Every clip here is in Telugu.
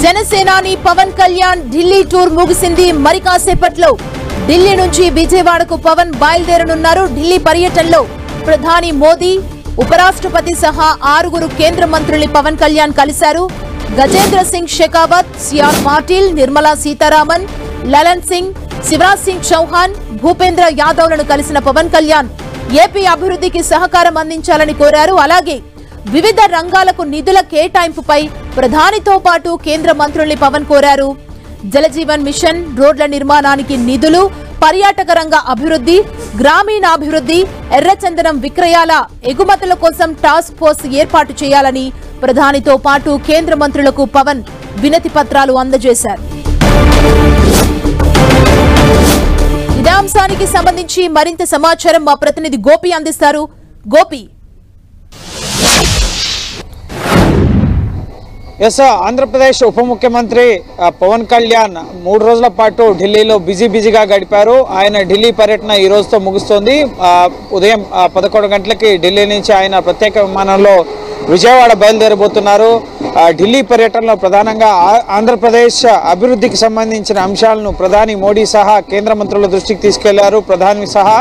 జనసేనాని పవన్ కళ్యాణ్ ఢిల్లీ టూర్ ముగిసింది. మరి కాసేపట్లో ఢిల్లీ నుంచి విజయవాడకు పవన్ బయలుదేరనున్నారు. ఢిల్లీ పర్యటనలో ప్రధాని మోదీ, ఉపరాష్ట్రపతి సహా 6 కేంద్ర మంత్రుల్ని పవన్ కళ్యాణ్ కలిశారు. గజేంద్ర సింగ్ షెకావత్, సిఆర్ పాటిల్, నిర్మలా సీతారామన్, లలన్ సింగ్, శివరాజ్ సింగ్ చౌహాన్, భూపేంద్ర యాదవ్లను కలిసిన పవన్ కళ్యాణ్ ఏపీ అభివృద్ధికి సహకారం అందించాలని కోరారు. అలాగే వివిధ రంగాలకు నిధుల కేటాయింపుపై ప్రధానితో పాటు కేంద్ర మంత్రుల్ని పవన్ కోరారు. జలజీవన్ మిషన్, రోడ్ల నిర్మాణానికి నిధులు, పర్యాటక రంగ అభివృద్ధి, గ్రామీణాభివృద్ధి, ఎర్రచందనం విక్రయాల ఎగుమతుల కోసం టాస్క్ ఫోర్స్ ఏర్పాటు చేయాలని ప్రధానితో పాటు కేంద్ర మంత్రులకు పవన్ వినతి పత్రాలు అందజేశారు. ఇదే అంశానికి సంబంధించి మరింత సమాచారం మా ప్రతినిధి గోపి అందిస్తారు. గోపి, ఆంధ్రప్రదేశ్ ఉప ముఖ్యమంత్రి పవన్ కళ్యాణ్ 3 రోజుల పాటు ఢిల్లీలో బిజీగా గడిపారు. ఆయన ఢిల్లీ పర్యటన ఈ రోజుతో ముగుస్తోంది. ఉదయం 11 గంటలకి ఢిల్లీ నుంచి ఆయన ప్రత్యేక విమానంలో విజయవాడ బయలుదేరబోతున్నారు. ఢిల్లీ పర్యటనలో ప్రధానంగా ఆంధ్రప్రదేశ్ అభివృద్ధికి సంబంధించిన అంశాలను ప్రధాని మోడీ సహా కేంద్ర మంత్రుల దృష్టికి తీసుకెళ్లారు. ప్రధాని సహా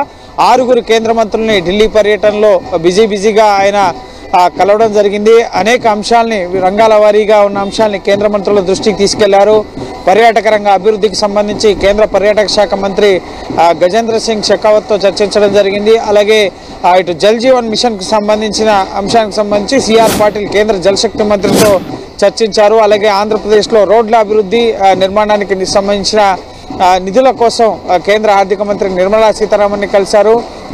6 కేంద్ర మంత్రుల్ని ఢిల్లీ పర్యటనలో బిజీగా ఆయన కలవడం జరిగింది. అనేక అంశాలని, రంగాల వారీగా ఉన్న అంశాలని కేంద్ర మంత్రుల దృష్టికి తీసుకెళ్లారు. పర్యాటక రంగ అభివృద్ధికి సంబంధించి కేంద్ర పర్యాటక శాఖ మంత్రి గజేంద్ర సింగ్ షెకావత్తో చర్చించడం జరిగింది. అలాగే ఇటు జల్ జీవన్ మిషన్కు సంబంధించిన అంశానికి సంబంధించి సిఆర్ పాటిల్ కేంద్ర జలశక్తి మంత్రితో చర్చించారు. అలాగే ఆంధ్రప్రదేశ్లో రోడ్ల అభివృద్ధి నిర్మాణానికి సంబంధించిన నిధుల కోసం కేంద్ర ఆర్థిక మంత్రి నిర్మలా సీతారామన్ని కలిశారు.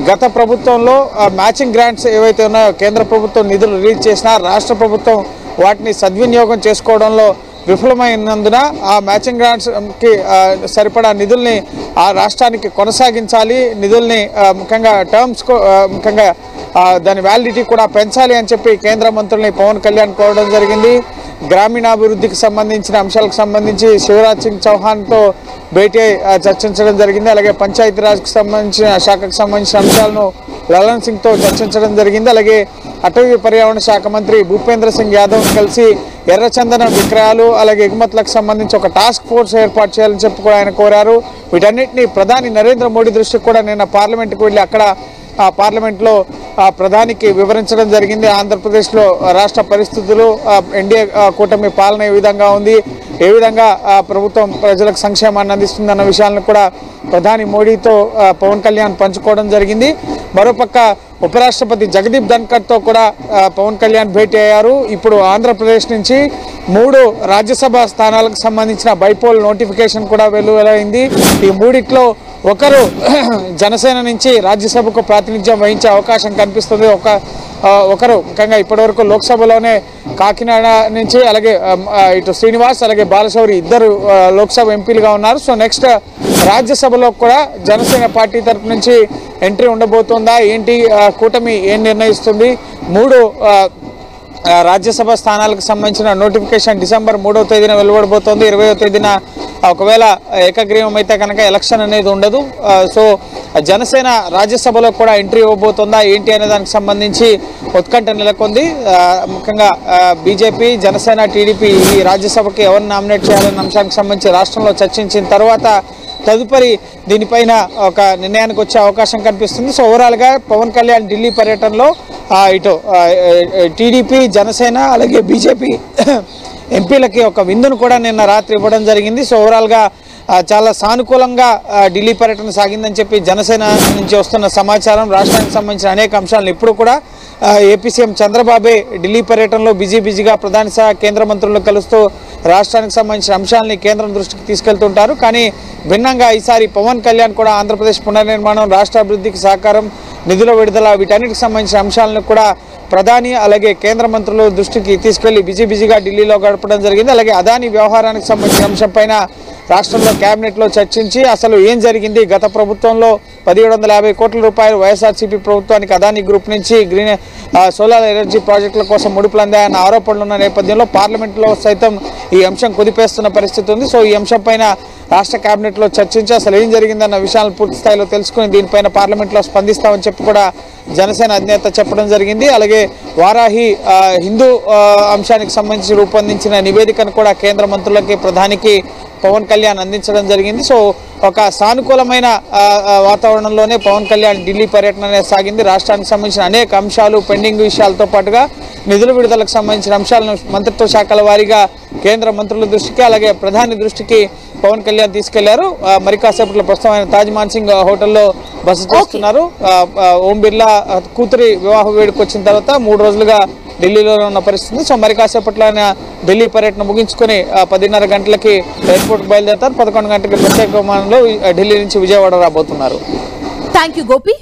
గత ప్రభుత్వంలో మ్యాచింగ్ గ్రాంట్స్ ఏవైతే ఉన్నాయో కేంద్ర ప్రభుత్వం నిధులు రిలీజ్ చేసినా రాష్ట్ర ప్రభుత్వం వాటిని సద్వినియోగం చేసుకోవడంలో విఫలమైనందున ఆ మ్యాచింగ్ గ్రాంట్స్కి సరిపడా నిధుల్ని ఆ రాష్ట్రానికి కొనసాగించాలి, నిధుల్ని ముఖ్యంగా ముఖ్యంగా దాని వ్యాలిడిటీ కూడా పెంచాలి అని చెప్పి కేంద్ర మంత్రుల్ని పవన్ కళ్యాణ్ కోరడం జరిగింది. గ్రామీణాభివృద్ధికి సంబంధించిన అంశాలకు సంబంధించి శివరాజ్ సింగ్ చౌహాన్తో భేటీ చర్చించడం జరిగింది. అలాగే పంచాయతీరాజ్కి సంబంధించిన శాఖకు సంబంధించిన అంశాలను లలన్ సింగ్తో చర్చించడం జరిగింది. అలాగే అటవీ పర్యావరణ శాఖ మంత్రి భూపేంద్ర సింగ్ యాదవ్ను కలిసి ఎర్రచందన విక్రయాలు అలాగే ఎగుమతులకు సంబంధించి ఒక టాస్క్ ఫోర్స్ ఏర్పాటు చేయాలని చెప్పి కూడా ఆయన కోరారు. వీటన్నిటిని ప్రధాని నరేంద్ర మోడీ దృష్టికి కూడా నిన్న పార్లమెంట్కి వెళ్ళి అక్కడ పార్లమెంట్లో ప్రధానికి వివరించడం జరిగింది. ఆంధ్రప్రదేశ్లో రాష్ట్ర పరిస్థితులు, ఎన్డీఏ కూటమి పాలన ఏ విధంగా ఉంది, ఏ విధంగా ప్రభుత్వం ప్రజలకు సంక్షేమాన్ని అందిస్తుందన్న విషయాలను కూడా ప్రధాని మోడీతో పవన్ కళ్యాణ్ పంచుకోవడం జరిగింది. మరోపక్క ఉపరాష్ట్రపతి జగదీప్ ధన్కర్తో కూడా పవన్ కళ్యాణ్ భేటీ అయ్యారు. ఇప్పుడు ఆంధ్రప్రదేశ్ నుంచి 3 రాజ్యసభ స్థానాలకు సంబంధించిన బైపోల్ నోటిఫికేషన్ కూడా వెలువడింది. ఈ 3ట్లో ఒకరు జనసేన నుంచి రాజ్యసభకు ప్రాతినిధ్యం వహించే అవకాశం కనిపిస్తుంది. ఒకరు ముఖ్యంగా ఇప్పటివరకు లోక్సభలోనే కాకినాడ నుంచి అలాగే ఇటు శ్రీనివాస్ అలాగే బాలశౌరి ఇద్దరు లోక్సభ ఎంపీలుగా ఉన్నారు. సో నెక్స్ట్ రాజ్యసభలో కూడా జనసేన పార్టీ తరఫు నుంచి ఎంట్రీ ఉండబోతుందా ఏంటి, కూటమి ఏం నిర్ణయిస్తుంది? 3 రాజ్యసభ స్థానాలకు సంబంధించిన నోటిఫికేషన్ డిసెంబర్ 3వ తేదీన వెలువడబోతోంది. 20వ తేదీన ఒకవేళ ఏకగ్రీవం అయితే కనుక ఎలక్షన్ అనేది ఉండదు. సో జనసేన రాజ్యసభలో కూడా ఎంట్రీ ఇవ్వబోతుందా ఏంటి అనే దానికి సంబంధించి ఉత్కంఠ నెలకొంది. ముఖ్యంగా బీజేపీ, జనసేన, టీడీపీ ఈ రాజ్యసభకి ఎవరిని నామినేట్ చేయాలనే అంశానికి సంబంధించి రాష్ట్రంలో చర్చించిన తర్వాత తదుపరి దీనిపైన ఒక నిర్ణయానికి వచ్చే అవకాశం కనిపిస్తుంది. సో ఓవరాల్గా పవన్ కళ్యాణ్ ఢిల్లీ పర్యటనలో ఇటు టీడీపీ, జనసేన అలాగే బీజేపీ ఎంపీలకి ఒక విందును కూడా నిన్న రాత్రి ఇవ్వడం జరిగింది. సో ఓవరాల్గా చాలా సానుకూలంగా ఢిల్లీ పర్యటన సాగిందని చెప్పి జనసేన నుంచి వస్తున్న సమాచారం. రాష్ట్రానికి సంబంధించిన అనేక అంశాలను ఇప్పుడు కూడా ఏపీ సీఎం చంద్రబాబే ఢిల్లీ పర్యటనలో బిజీగా ప్రధాని సహా కేంద్ర మంత్రులను కలుస్తూ రాష్ట్రానికి సంబంధించిన అంశాలని కేంద్రం దృష్టికి తీసుకెళ్తుంటారు. కానీ భిన్నంగా ఈసారి పవన్ కళ్యాణ్ కూడా ఆంధ్రప్రదేశ్ పునర్నిర్మాణం, రాష్ట్ర అభివృద్ధికి సహకారం, నిధుల విడుదల వీటన్నిటికి సంబంధించిన అంశాలను కూడా ప్రధాని అలాగే కేంద్ర మంత్రుల దృష్టికి తీసుకెళ్లి బిజీగా ఢిల్లీలో గడపడం జరిగింది. అలాగే అదానీ వ్యవహారానికి సంబంధించిన అంశంపైన రాష్ట్రంలో కేబినెట్లో చర్చించి అసలు ఏం జరిగింది, గత ప్రభుత్వంలో 1750 కోట్ల రూపాయలు వైఎస్ఆర్సీపీ ప్రభుత్వానికి అదానీ గ్రూప్ నుంచి గ్రీన్ సోలార్ ఎనర్జీ ప్రాజెక్టుల కోసం ముడుపులు అందాయన్న ఆరోపణలు ఉన్న నేపథ్యంలో పార్లమెంట్లో సైతం ఈ అంశం కుదిపేస్తున్న పరిస్థితి ఉంది. సో ఈ అంశంపైన రాష్ట్ర కేబినెట్లో చర్చించి అసలు ఏం జరిగిందన్న విషయాలను పూర్తి స్థాయిలో తెలుసుకుని దీనిపైన పార్లమెంట్లో స్పందిస్తామని చెప్పి కూడా జనసేన అధినేత చెప్పడం జరిగింది. అలాగే వారాహి హిందూ అంశానికి సంబంధించి రూపొందించిన నివేదికను కూడా కేంద్ర మంత్రులకి ప్రధానికి పవన్ కళ్యాణ్ అందించడం జరిగింది. సో ఒక సానుకూలమైన వాతావరణంలోనే పవన్ కళ్యాణ్ ఢిల్లీ పర్యటన అనేది సాగింది. రాష్ట్రానికి సంబంధించిన అనేక అంశాలు పెండింగ్ విషయాలతో పాటుగా నిధుల విడుదలకు సంబంధించిన అంశాలను మంత్రిత్వ శాఖల వారీగా కేంద్ర మంత్రుల దృష్టికి అలాగే ప్రధాని దృష్టికి పవన్ కళ్యాణ్ తీసుకెళ్లారు. మరి కాసేపట్లో ప్రస్తుతం ఆయన తాజ్ మాన్సింగ్ హోటల్లో బస చేస్తున్నారు. ఓం బిర్లా కూతురి వివాహ వేడుకు వచ్చిన తర్వాత 3 రోజులుగా ఢిల్లీలో ఉన్న పరిస్థితి. సో మరి కాసేపట్లో ఆయన ఢిల్లీ పర్యటన ముగించుకొని 10:30 గంటలకి ఎయిర్పోర్ట్ బయలుదేరుతారు. 11 గంటలకి ప్రత్యేక విమానంలో ఢిల్లీ నుంచి విజయవాడ రాబోతున్నారు. Thank you Gopi.